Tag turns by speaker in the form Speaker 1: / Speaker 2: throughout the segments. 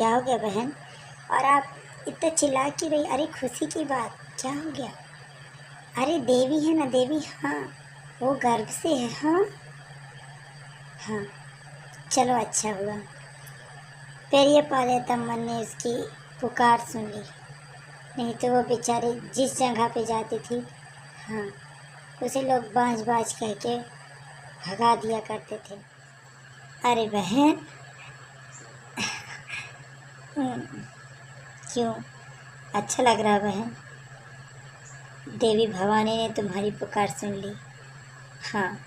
Speaker 1: क्या हो गया बहन? और आप इतना चिल्ला क्यों रही? अरे खुशी की बात, क्या हो गया? अरे देवी है ना, देवी, हाँ वो गर्भ से है। हाँ हाँ, चलो अच्छा हुआ। फिर ये पार्वतम्मा ने उसकी पुकार सुन ली, नहीं तो वो बेचारे जिस जगह पे जाती थी, हाँ, उसे लोग बाज बाज कह के भगा दिया करते थे। अरे बहन, क्यों, अच्छा लग रहा बहन? देवी भवानी ने तुम्हारी पुकार सुन ली। हाँ,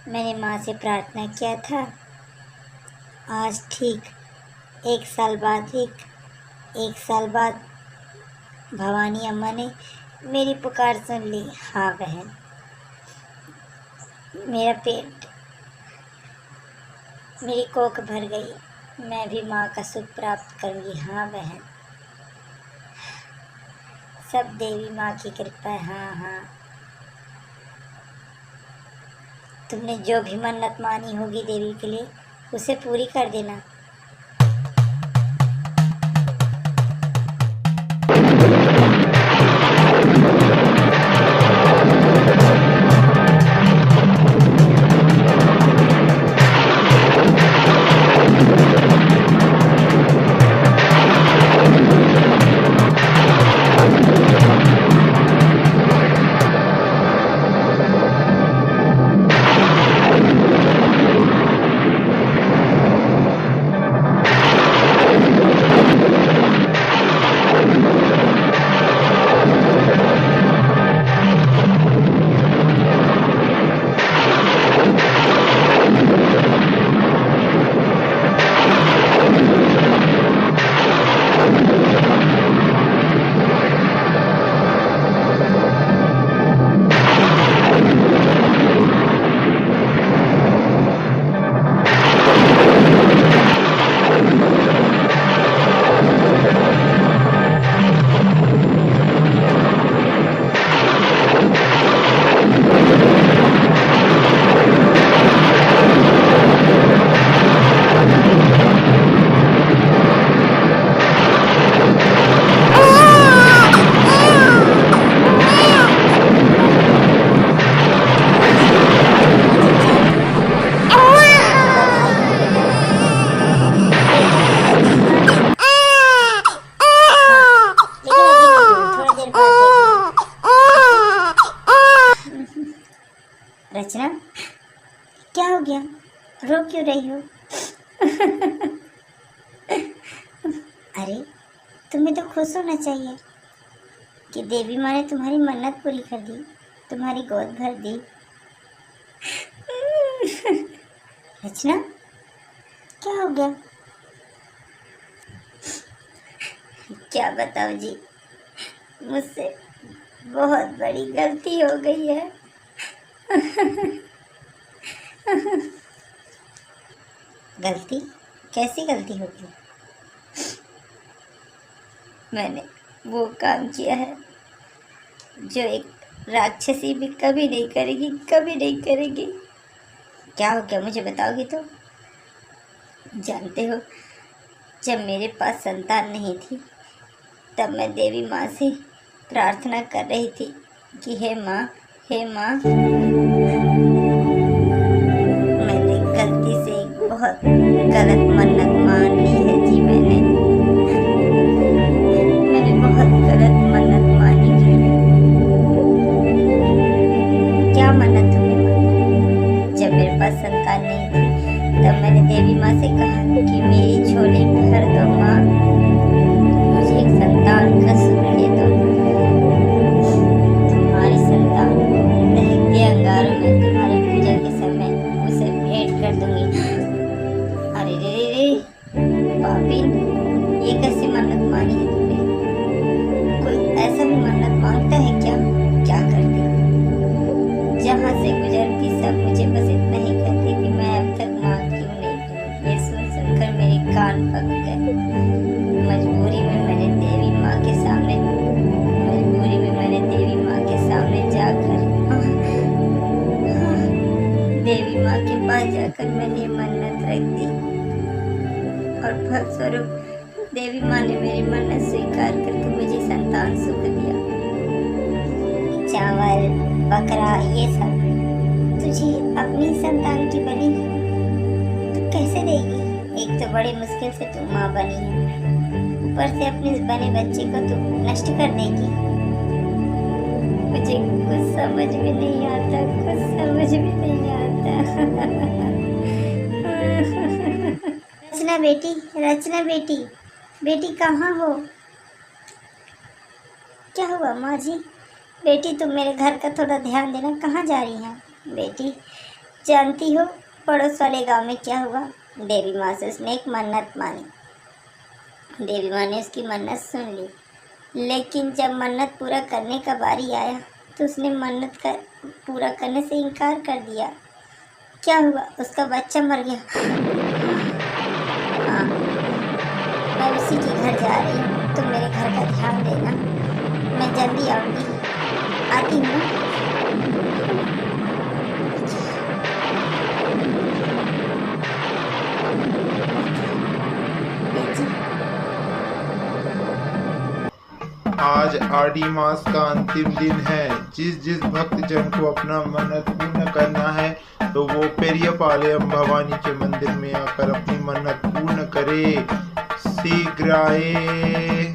Speaker 1: मैंने माँ से प्रार्थना किया था। आज ठीक 1 साल बाद, एक साल बाद भवानी अम्मा ने मेरी पुकार सुन ली। हाँ बहन, मेरा पेट, मेरी कोख भर गई। मैं भी माँ का सुख प्राप्त करूँगी। हाँ बहन, सब देवी माँ की कृपा है। हाँ हाँ, तुमने जो भी मन्नत मानी होगी देवी के लिए, उसे पूरी कर देना। रचना, क्या हो गया? रो क्यों रही हो? अरे तुम्हें तो खुश होना चाहिए कि देवी माँ ने तुम्हारी मन्नत पूरी कर दी, तुम्हारी गोद भर दी। रचना, क्या हो गया? क्या बताओ जी, मुझसे बहुत बड़ी गलती हो गई है। गलती? कैसी गलती होगी? मैंने वो काम किया है जो एक राक्षसी भी कभी नहीं करेगी, कभी नहीं करेगी। क्या हो गया, मुझे बताओगी तो? जानते हो, जब मेरे पास संतान नहीं थी, तब मैं देवी माँ से प्रार्थना कर रही थी कि हे माँ, हे माँ, मैंने गलती से एक बहुत गलत मन्नत मान ली है जी। मैंने बहुत गलत मन्नत मानी है। क्या मन्नत तुमने मानी? जब मेरे पास संतान नहीं थी, तब मैंने देवी माँ से कहा कि मेरी झोली भर दो माँ, मुझे एक संतान का सुख दे दो। तुम्हारी संतान दहकते अंगारों में तुम्हारी पूजा के समय उसे भेंट कर दूंगी। अरे रे रे रे पापी, ये कैसी मन्नत मानी है तुमने? कोई ऐसा भी मन्नत मांगता है क्या? क्या करती? जहाँ से गुजरती सब मुझे बस इतना ही कहती कि मैं अब तक माँ क्यों नहीं हूँ। ये सुन सुनकर मेरे कान पक गए। मजबूरी में मैंने देवी माँ के सामने जाकर देवी माँ के पास जाकर मैंने मन्नत रख दी और फलस्वरूप देवी माँ ने मेरी मन्नत स्वीकार करके मुझे संतान सुख दिया। चावल, बकरा, ये सब तुझे अपनी संतान की बलि तू कैसे देगी? एक तो बड़े मुश्किल से तू माँ बनी है, ऊपर से अपने बने बच्चे को तू नष्ट कर देगी। मुझे कुछ समझ में नहीं आता, कुछ समझ में नहीं आता। रचना बेटी, बेटी कहाँ हो? क्या हुआ माँ जी? बेटी तुम मेरे घर का थोड़ा ध्यान देना, कहाँ जा रही हैं बेटी? जानती हो पड़ोस वाले गांव में क्या हुआ? देवी माँ से उसने एक मन्नत मानी। देवी माँ ने उसकी मन्नत सुन ली, लेकिन जब मन्नत पूरा करने का बारी आया तो उसने मन्नत का पूरा करने से इनकार कर दिया। क्या हुआ? उसका बच्चा मर गया। हाँ, मैं उसी के घर जा रही हूँ, तुम मेरे घर का ध्यान देना, मैं जल्दी आऊँगी, आती हूँ।
Speaker 2: आज आडी मास का अंतिम दिन है। जिस जिस भक्त जन को अपना मन्नत पूर्ण करना है तो वो पेरियापालयम भवानी के मंदिर में आकर अपनी मन्नत पूर्ण करे। शीघ्र आए।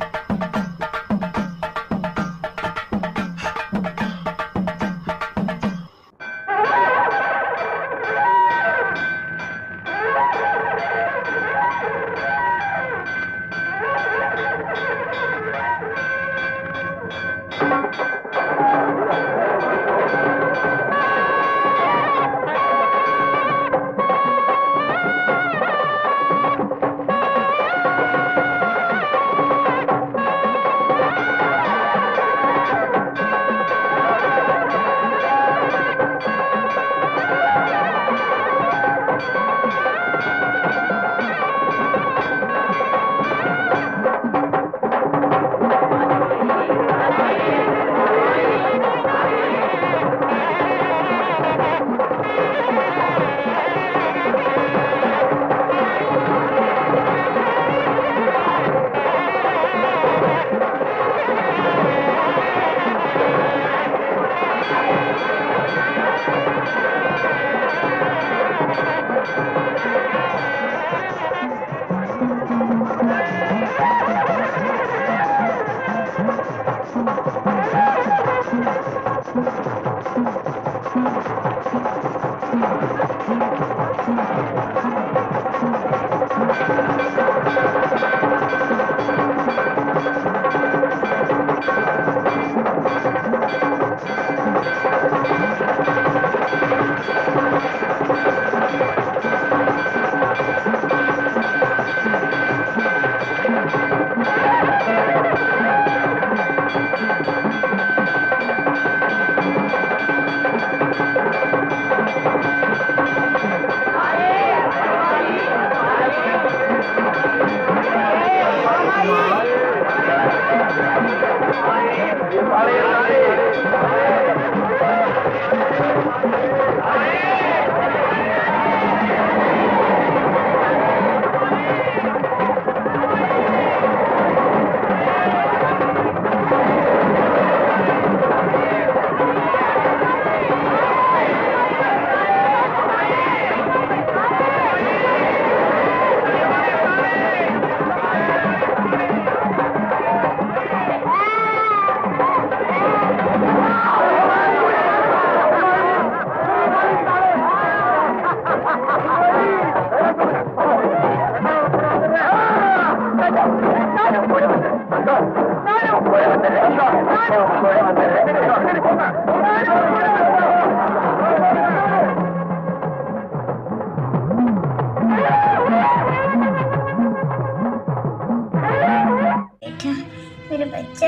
Speaker 1: मेरा बच्चा,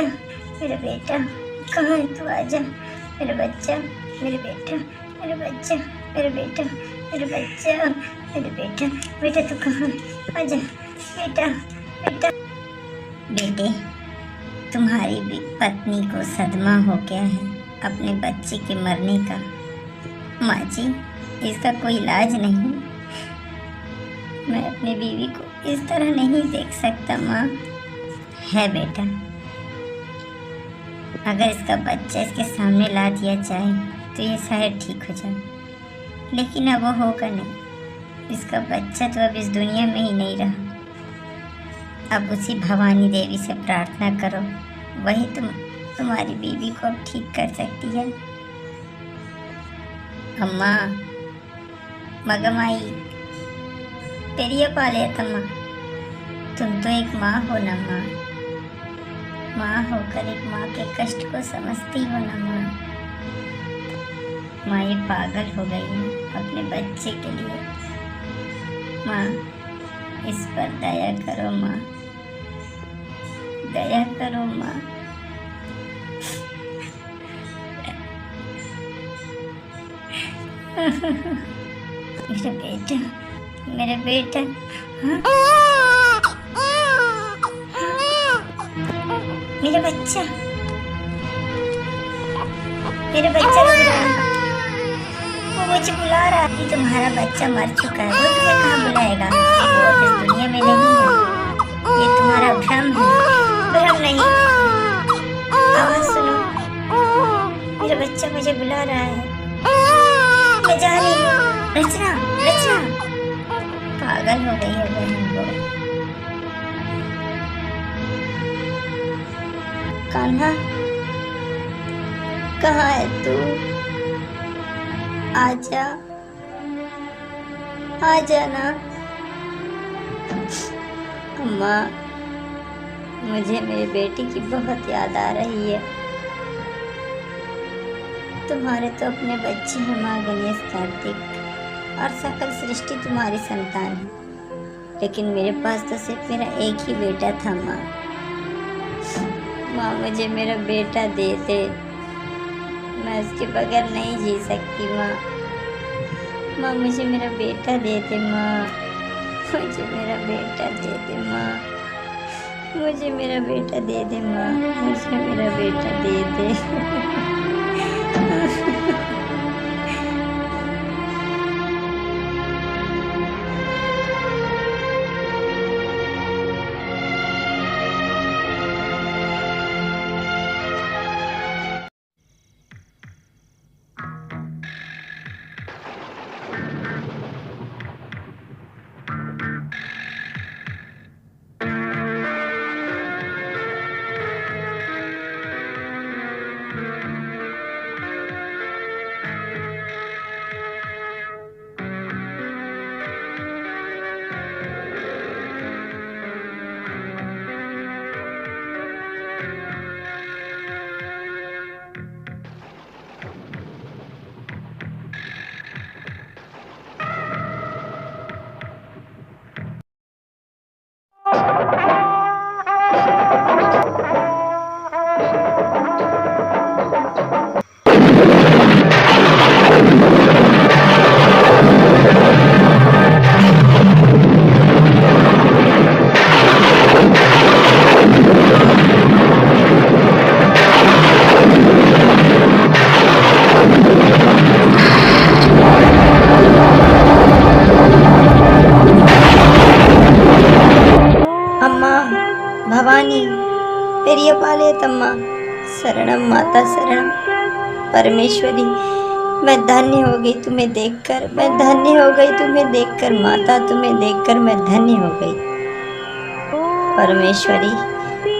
Speaker 1: मेरा बेटा, कहाँ है तू? आजा मेरा बच्चा, मेरे बेटा, मेरा बच्चा, मेरा बेटा, मेरा बच्चा, मेरे बेटा, बेटा तू कहाँ है? आजा बेटा, बेटा। बेटे, तुम्हारी पत्नी को सदमा हो गया है अपने बच्चे के मरने का। माँ जी, इसका कोई इलाज नहीं। मैं अपनी बीवी को इस तरह नहीं देख सकता माँ। है बेटा, अगर इसका बच्चा इसके सामने ला दिया जाए तो ये शायद ठीक हो जाए, लेकिन अब वो होगा नहीं। इसका बच्चा तो अब इस दुनिया में ही नहीं रहा। अब उसी भवानी देवी से प्रार्थना करो, वही तुम्हारी बीवी को अब ठीक कर सकती है। अम्मा, मगमाई पेरिया पाले तम्मा, तुम तो एक माँ हो ना माँ। माँ होकर एक माँ के कष्ट को समझती हो ना माँ। माँ ये पागल हो गई है अपने बच्चे के लिए। माँ, इस पर दया करो माँ, दया करो माँ। मेरा बेटा, मेरा बेटा। हाँ? मेरा बच्चा, मेरा बच्चा रो रहा है। वो मुझे बुला रहा है। तुम्हारा बच्चा मर चुका है, वो तुम्हें कहाँ बुलाएगा? वो अब इस दुनिया में नहीं है। ये तुम्हारा भ्रम है। भ्रम नहीं, आवाज सुनो, मेरा बच्चा मुझे बुला रहा है। मैं जा रही हूँ। रचना, रचना पागल हो गई है बहन वो। कान्हा, कहाँ है तू? आजा, आजा ना। अम्मा, मुझे मेरी बेटी की बहुत याद आ रही है। तुम्हारे तो अपने बच्चे हैं माँ गणेश, कार्तिक और सकल सृष्टि तुम्हारी संतान है, लेकिन मेरे पास तो सिर्फ मेरा एक ही बेटा था माँ। माँ, मुझे मेरा बेटा दे दे, मैं उसके बगैर नहीं जी सकती माँ। माँ, मुझे मेरा बेटा दे दे माँ, मुझे मेरा बेटा दे दे माँ, मुझे मेरा बेटा दे दे माँ, मुझे मेरा बेटा दे दे। भवानी पेरियपाले तम्मा, शरणम माता शरणम। परमेश्वरी, मैं धन्य हो गई तुम्हें देखकर, मैं धन्य हो गई तुम्हें देखकर माता, तुम्हें देखकर मैं धन्य हो गई। परमेश्वरी,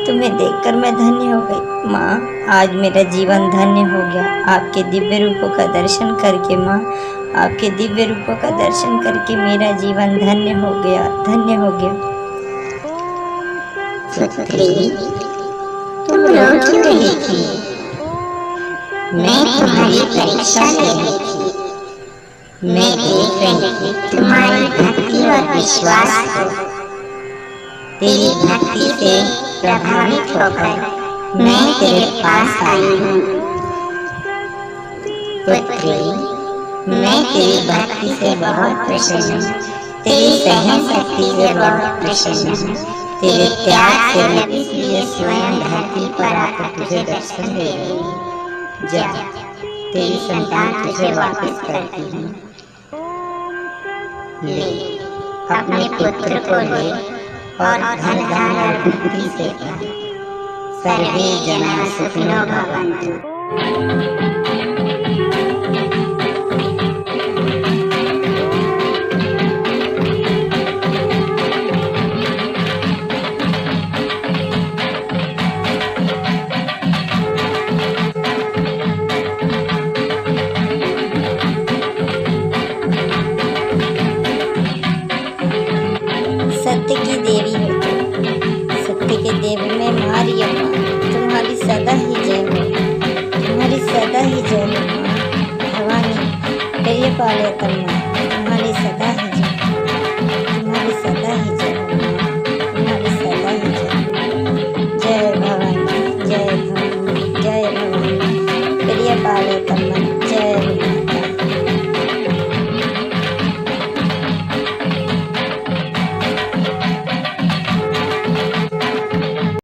Speaker 1: तुम्हें देखकर मैं धन्य हो गई माँ। आज मेरा जीवन धन्य हो गया आपके दिव्य रूपों का दर्शन करके माँ। आपके दिव्य रूपों का दर्शन करके मेरा जीवन धन्य हो गया, धन्य हो गया।
Speaker 3: पुत्री, तुम रो क्यों रही थी? मैं तुम्हारी परीक्षा ले रही थी। मैं देख रही थी तुम्हारी भक्ति और विश्वास को। तेरी भक्ति से प्रभावित होकर मैं तेरे पास आई हूँ। पुत्री, मैं तेरी भक्ति से बहुत प्रसन्न हूँ, तेरी सहन शक्ति से बहुत प्रसन्न हूँ। तेरे त्याग से मैं इसलिए स्वयं धरती पर आकर तुझे दर्शन दे रही हूँ। जा, तेरी संतान तुझे वापस करती हूँ। ले, अपने पुत्र को ले और धन धान्य बुद्धि से भर। सर्वे जना सुखिनो भवन्तु।
Speaker 1: सत्य की देवी हो तुम, सत्य के देवी में मारी अम्मा, तुम्हारी सदा ही जय हो, तुम्हारी सदा ही जय हो माँ भवानी, प्रिय पाले तम्मा, तुम्हारी सदा ही जय।